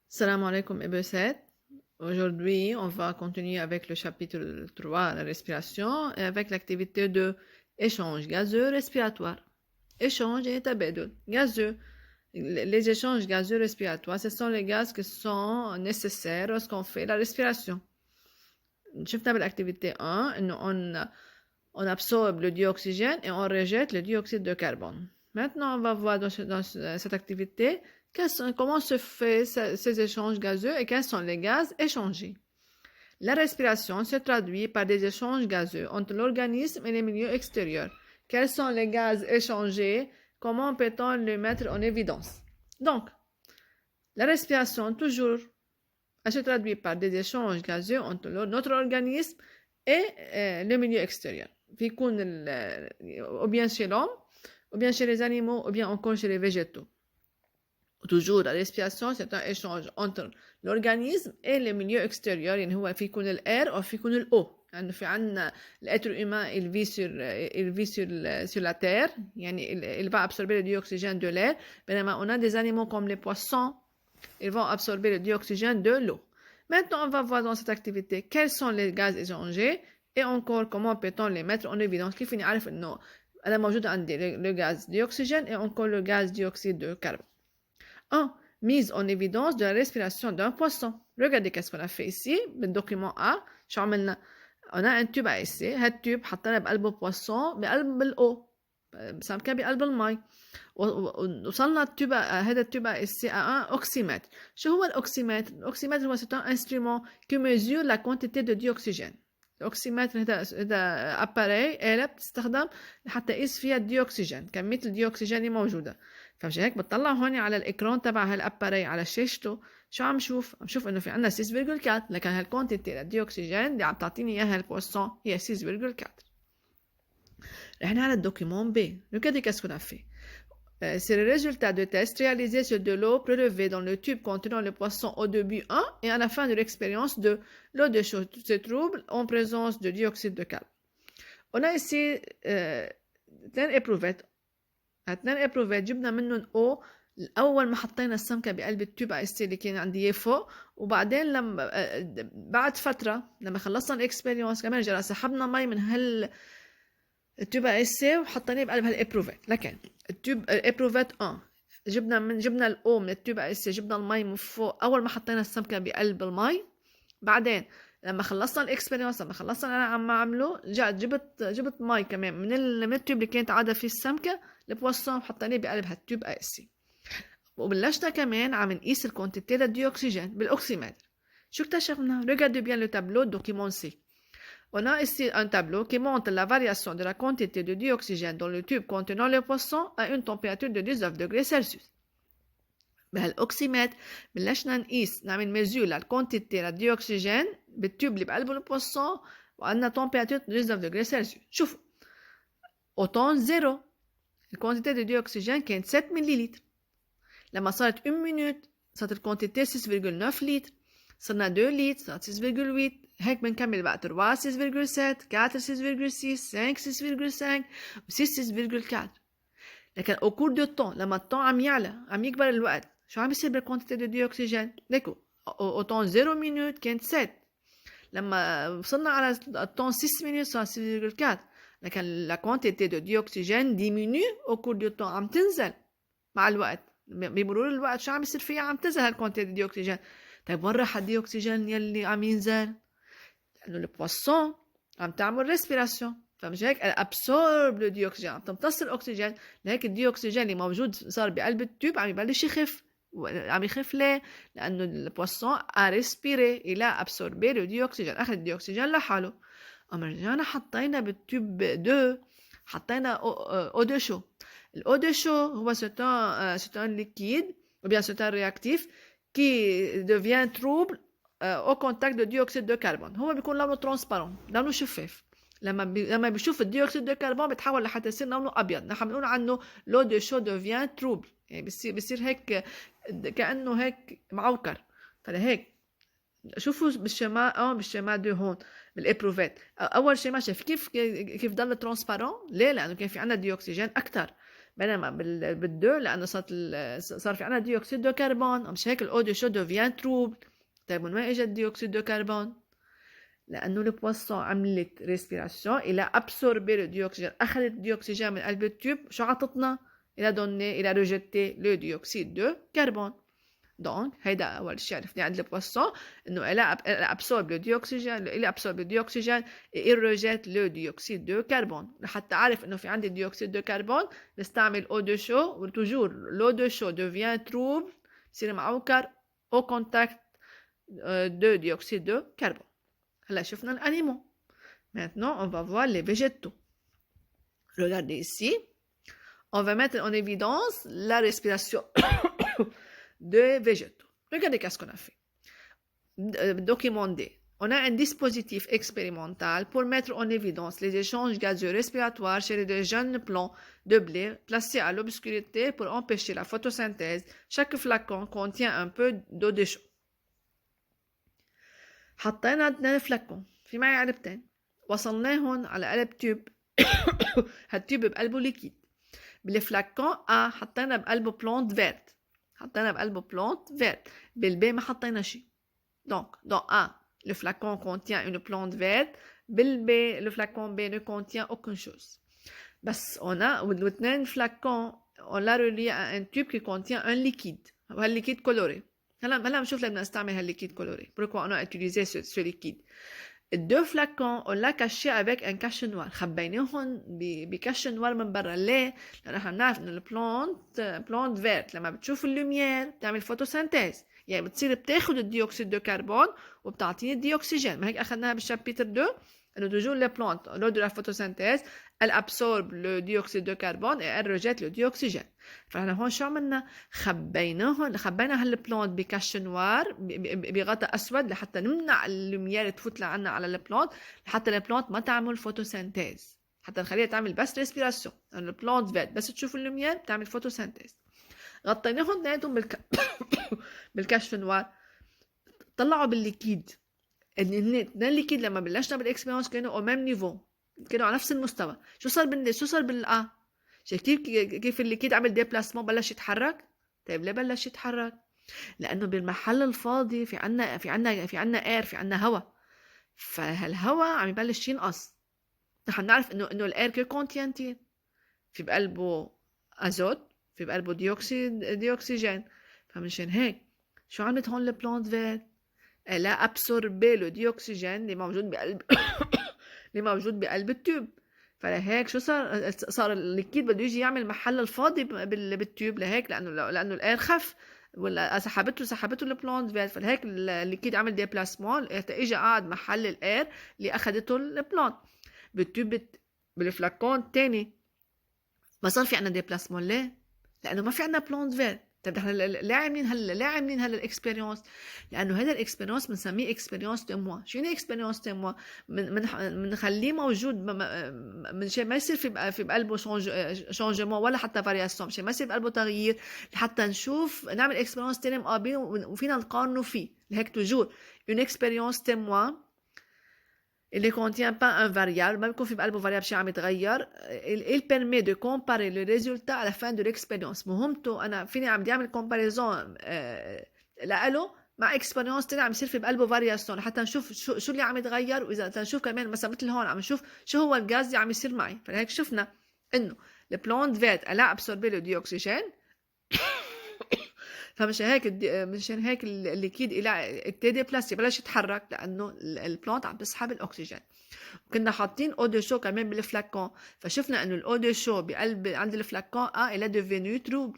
Salam alaikum Ebesset. Aujourd'hui, on va continuer avec le chapitre 3, la respiration, et avec l'activité de échange gazeux respiratoire. Échange et tabedul. Gazeux. Les échanges gazeux respiratoires, ce sont les gaz qui sont nécessaires lorsqu'on fait la respiration. شفنا بالactivité 1 إنه on absorbe le dioxygène et on rejette le dioxyde de carbone. Maintenant, on va voir dans cette activité comment se fait ces échanges gazeux et quels sont les gaz échangés. La respiration se traduit par des échanges gazeux entre l'organisme et les milieux extérieurs. Quels sont les gaz échangés? Comment peut-on les mettre en évidence? Donc, la respiration, toujours, elle se traduit par des échanges gazeux entre notre organisme et le milieu extérieur. Ou bien chez l'homme, ou bien chez les animaux, ou bien encore chez les végétaux. Toujours, la respiration, c'est un échange entre l'organisme et le milieu extérieur. يعني هو في يكون l'air أو في يكون l'eau. يعني في عنا l'être humain, il vit sur la terre. يعني il va absorber le dioxygène de l'air. بينما on a des animaux comme les poissons, ils vont absorber le dioxygène de l'eau. Maintenant, on va voir dans cette activité quels sont les gaz échangés et encore comment peut-on les mettre en évidence. كيف نعرف إنه أنا موجود عندي le gaz dioxygène et encore le gaz dioxyde de carbone. 1. Mise en évidence de la respiration d'un poisson. Regardez qu'est-ce qu'on a fait ici. بالdocument A, شو عملنا؟ On a un tube à essai. هالتوب حطينا بقلبه poisson بقلب الأو. سمكة بقلب المي. وصلنا هذا التوب à essai à un oxymètre. شو هو الأوكسيمتر؟ الأوكسيمتر هو c'est un instrument qui mesure la quantité de dioxygène. الأوكسيمتر هذا appareil آلة بتستخدم لحتى يقيس فيها الديوكسيجين، كمية الديوكسيجين اللي موجودة. فمشان هيك بتطلع هون على الاكران تبع هالاباري على شاشته، شو عم شوف انه في عندنا 6.4، لكن هالكونتيتي للديوكسيجين اللي عم تعطيني اياها البوisson هي 6.4. رحنا على الدوكيمون B. Regardez qu'est-ce qu'on a fait. C'est le résultat de tests réalisés sur de l'eau prélevée dans le tube contenant le poisson au début 1 et à la fin de l'expérience de l'eau de chaud se trouble en présence de dioxyde de carbone. On a ici اثنين éprouvettes. اثنين ابروفات جبنا منهم او اول ما حطينا السمكه بقلب التوب اس اللي كان عندي اياه فوق، وبعدين لما بعد فتره لما خلصنا الاكسبيرينس كمان جرى سحبنا مي من التوب اس وحطيناه بقلب هالابروفات. لكن التوب ابروفات جبنا الاو من التوب اس، جبنا المي من فوق اول ما حطينا السمكه بقلب المي. بعدين لما خلصنا الاكسبيرينس، لما خلصنا انا عم اعمله، جبت مي كمان من التوب اللي كانت عاده فيه السمكه البوisson وحطيناه بقلب هالتوب اسي. وبلشنا كمان عم نقيس الكونتيتي للديوكسيجين بالاوكسيمتر. شو اكتشفنا؟ Regardez bien le tableau document C. On a ici un tableau qui montre la variation de la quantité de dioxygène dans le tube contenant le poisson à une température de 19 degrés Celsius. بهالاوكسيمتر بلشنا نعمل ميزور للكونتيتي للديوكسيجين بالتوب اللي بقلبه البوisson وعندنا température 19 degrés Celsius. شوفوا au temps zéro الكونتيتي de dioxygène كانت 7 مليلتر. لما صارت 1 minute صارت الكونتيتي 6.9 لتر، صرنا 2 لتر صارت 6.8. هيك بنكمل بقى 3 6.7 4 6.6 5 6.5 و 6 6.4. لكن au cours du temps لما الطون عم يعلى عم يكبر الوقت، شو عم يصير بالكونتيتي دو ديوكسيجين؟ ليكو au temps 0 minute كانت 7، لما وصلنا على الطون 6 minutes صار 6.4. لكن la quantité de dioxygène diminue au cours du temps، عم تنزل مع الوقت. بمرور الوقت شو عم يصير فيها؟ عم تنزل هالكونتيتي دو ديوكسيجين. طيب وين راح الديوكسيجين يلي عم ينزل؟ لأنه البوisson عم تعمل ريسبيراسيون، فمش هيك absorbe le dioxygène، عم تمتص الأكسجين. لهيك الديوكسيجين اللي موجود صار بقلب التوب عم يبلش يخف. عم يخف ليه؟ لأنه البوisson a respiré، il a absorbé le dioxygène، أخذ الديوكسيجين لحاله. أما رجعنا حطينا بالتوب 2 حطينا eau de chaud. l'eau de chaud هو c'est un liquide ou bien c'est un réactif qui devient trouble au contact de dioxyde de carbone. هو بيكون لونه ترانسبارون، لونه شفاف. لما بيشوف الديوكسيد دو كربون بتحول لحتى يصير لونه ابيض. نحن بنقول عنه لو دو شو devient trouble، يعني بصير هيك كانه هيك معوكر. فلهيك شوفوا بالشماء دو هون بالابروفات. اول شيء ما شاف كيف ضل ترانسبارون. ليه؟ لانه كان في عندنا ديوكسيجين اكثر. بينما بالدو لانه صار في عندنا ديوكسيد دو كربون، مش هيك الاو دو شو دوفيان تروبل. طيب من وين اجى الديوكسيد دو كربون؟ لانه البواسون عملت ريسبيراسيون الى ابسوربي لو ديوكسيجين، اخذت الديوكسيجين من قلب التيوب، شو عطتنا؟ الى دوني الى ريجيتي لو ديوكسيد دو كربون. دونك هيدا اول شيء عرفنا عند البواسون انه elle absorbe le dioxygène، il absorbe le dioxygène et il rejette le dioxyde de carbone. لحتى اعرف انه في عندي ديوكسيد دو كربون نستعمل eau de chaux، وتوجور l'eau de chaux devient trouble، بصير معوكر au contact de dioxyde de carbone. هلا شفنا الانيمaux. Maintenant on va voir les végétaux. Regardez ici, on va mettre en évidence la respiration de végétaux. Regardez qu'est-ce qu'on a fait. Document D. On a un dispositif expérimental pour mettre en évidence les échanges gazeux respiratoires chez les jeunes plants de blé placés à l'obscurité pour empêcher la photosynthèse. Chaque flacon contient un peu d'eau de chaux. حطينا 2 فلاكون، في معي علبتين، وصلناهم على قلب تيوب. هالتيوب بقلبه ليكيد. بالفلاكون A حطينا بقلبه بلونت فيرت، بالبي ما حطينا شيء. Donc dans A le flacon contient une plante verte، بالبي le flacon B ne contient aucune chose. بس on a واثنين flacons on l'a relié à un tube qui contient un liquide، وهالليكيد coloré. هلا بنشوف ليه بدنا نستعمل هالليكيد coloré. Pourquoi on a utilisé ce liquide. الدو فلاكون on l'a caché avec un cache noir، خبيناهم بكاش نوار من برا. ليه؟ لأنه احنا بنعرف إنه البلانت فيرت لما بتشوف اللوميير بتعمل فوتوسينثيز، يعني بتصير بتاخد الديوكسيد دو كربون وبتعطيني الديوكسيجين. ما هيك أخذناها بالشابيتر 2 إنه toujours les plantes lors de la photosynthèse elle absorbe le dioxyde de carbone et elle rejette le dioxygène. فاحنا هون شو عملنا؟ خبينا هالبلانت بكاش نوار بغطاء اسود لحتى نمنع اللوميير تفوت لعنا على البلانت، لحتى البلانت ما تعمل فوتوسينثيز، حتى نخليها تعمل بس ريسبيراسيون. البلانت فيت بس تشوف اللوميير بتعمل فوتوسينثيز. غطيناهم اثنيناتهم بالكاش نوار، طلعوا بالليكيد. الليكيد لما بلشنا بالاكسبيرينس كانوا او ميم نيفو، كانوا على نفس المستوى. شو صار بالآ؟ شايفين كيف الليكيد عمل ديبلاسمون، بلش يتحرك. طيب ليه بلش يتحرك؟ لانه بالمحل الفاضي في عنا اير، في عنا هواء، فهالهواء عم يبلش ينقص. نحن نعرف انه الاير كيف كونتينتين، في بقلبه ازوت، في بقلبه ديوكسيجين. فمنشان هيك شو عملت هون البلانت فيرت؟ لا ابسوربي لو ديوكسيجين اللي موجود بقلب التيوب. فلهيك شو صار الليكيد بده يجي يعمل محل الفاضي بالتيوب. لهيك لانه الاير خف ولا سحبته البلانت فيرت، فلهيك الليكيد عمل ديبلاسمون اجى قاعد محل الاير اللي اخذته البلانت. بالتيوب بالفلاكون الثاني ما صار في عنا ديبلاسمون. ليه؟ لانه ما في عنا بلانت فيرت. طيب نحن ليه عاملين هلا الاكسبيرينس؟ لانه هذا الاكسبيرينس بنسميه اكسبيرينس تيموا. شو يعني اكسبيرينس تيموا؟ بنخليه موجود مشان ما يصير في بقلبه شونجمون ولا حتى فارياسيون، مشان ما يصير بقلبه تغيير، لحتى نشوف نعمل اكسبيرينس تاني مقابل وفينا نقارنه فيه. لهيك توجور une expérience témoin اللي contient pas un variable، ما بيكون في بقلبه variable شيء عم يتغير. il permet de comparer le résultat à la fin de l'expérience. مهمته انا فيني عم بدي اعمل كومباريزون لإله مع اكسبيرينس تاني عم يصير في بقلبه فارياسيون، حتى نشوف شو اللي عم يتغير، واذا تنشوف كمان مثلا مثل هون عم نشوف شو هو الغاز اللي عم يصير معي. فلهيك شفنا انه البلانت فيت elle a absorbé le dioxygène. فمشان هيك الليكيد الى ديبلاسي بلش يتحرك لانه البلانت عم تسحب الاكسجين. كنا حاطين او دو شو كمان بالفلاكون، فشفنا انه الاو دو شو بقلب عند الفلاكون الى ديفينو تروب.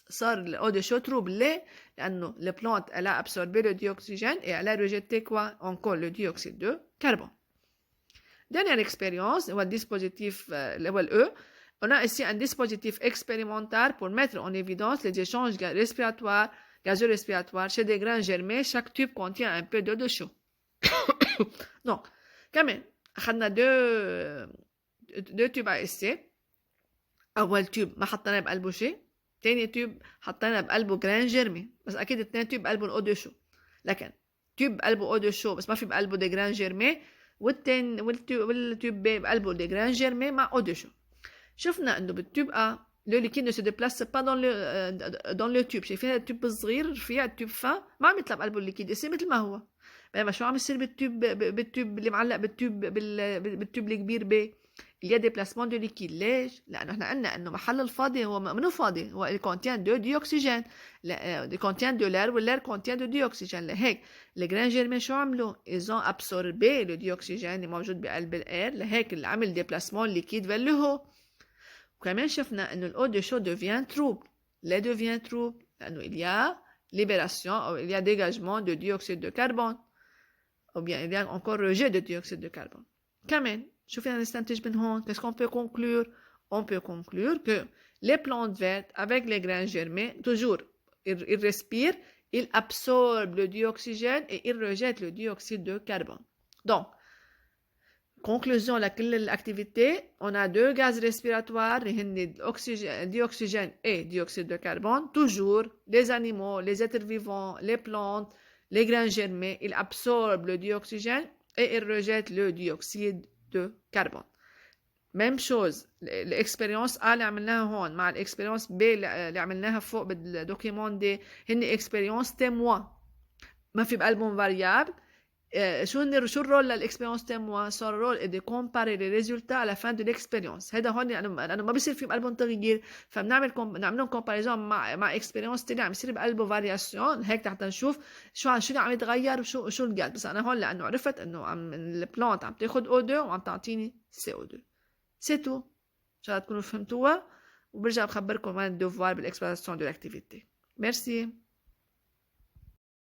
صار الاو دو شو تروب. ليه؟ لانه البلانت elle a absorbé le dioxygène et elle a rejeté quoi encore le dioxyde de carbone. Dernière expérience هو الديسبوزيتيف اللي هو الاو. On a ici un dispositif expérimental pour mettre en évidence les échanges gazeux respiratoires chez des grains germés. Chaque tube contient un peu d'eau de chaux. Donc, كمان أخذنا deux tubes à essai. أول تيوب ما حطينا بقلبه شيء، تاني تيوب حطينا بقلبه جران جيرمي، بس أكيد اتنين تيوب بقلبه الأو دو شو. لكن تيوب بقلبه أو دو شو بس ما في بقلبه دي جران جيرمي، والتيوب بقلبه دي جران جيرمي مع أو دو شو. شفنا انه بالتيوب A le liquide ne se déplace pas dans le tube. شايفين التوب الصغير رفيع التوب فان ما عم يطلع بقلبه الليكيد يصير مثل ما هو. بينما شو عم يصير بالتوب اللي معلق بالتوب الكبير ب il y a déplacement de liquide. ليش؟ لأنه احنا قلنا إنه محل الفاضي هو منو فاضي؟ هو il contient de dioxygène. il contient de l'air والair contient de dioxygène. لهيك الجران جيرمين شو عملوا؟ ils ont absorbé le dioxygène اللي موجود بقلب الاير. لهيك اللي عمل déplacement liquide vers le haut. وكمان شفنا إنه l'eau de chaud devient trouble. ليه devient trouble؟ لأنه il y a libération ou il y a dégagement de dioxyde de carbone. ou bien il y a encore rejet de dioxyde de carbone. كمان شو فينا نستنتج من هون؟ qu'est-ce qu'on peut conclure? On peut conclure que les plantes vertes avec les grains germés, toujours, ils respirent, ils absorbent le dioxygène et ils rejettent le dioxyde de carbone. Donc, conclusion de l'activité, on a deux gaz respiratoires, le dioxygène et le dioxyde de carbone. Toujours, les animaux, les êtres vivants, les plantes, les grains germés, ils absorbent le dioxygène et ils rejettent le dioxyde de carbone. Même chose, l'expérience A اللي عملناها هون مع l'expérience B اللي عملناها فوق بالدوكيمون دي هن expérience témoin. ما في بقلبهم variable. شو الرول للاكسبيرينس تيموا؟ صار رول دي كومباري لي ريزولتا على فان دو الاكسبيرينس. هذا هون لانه ما بيصير في بقلبهم تغيير فبنعملهم كومباريزون مع اكسبيرينس تاني عم يصير بقلبه فارياسيون. هيك تحت نشوف شو اللي عم يتغير وشو الجاز. بس انا هون لانه عرفت انه البلانت عم تاخذ O2 وعم تعطيني CO2. سي تو. ان شاء الله تكونوا فهمتوها وبرجع بخبركم عن الدوفوار بالاكسبلوراسيون دو لاكتيفيتي. ميرسي.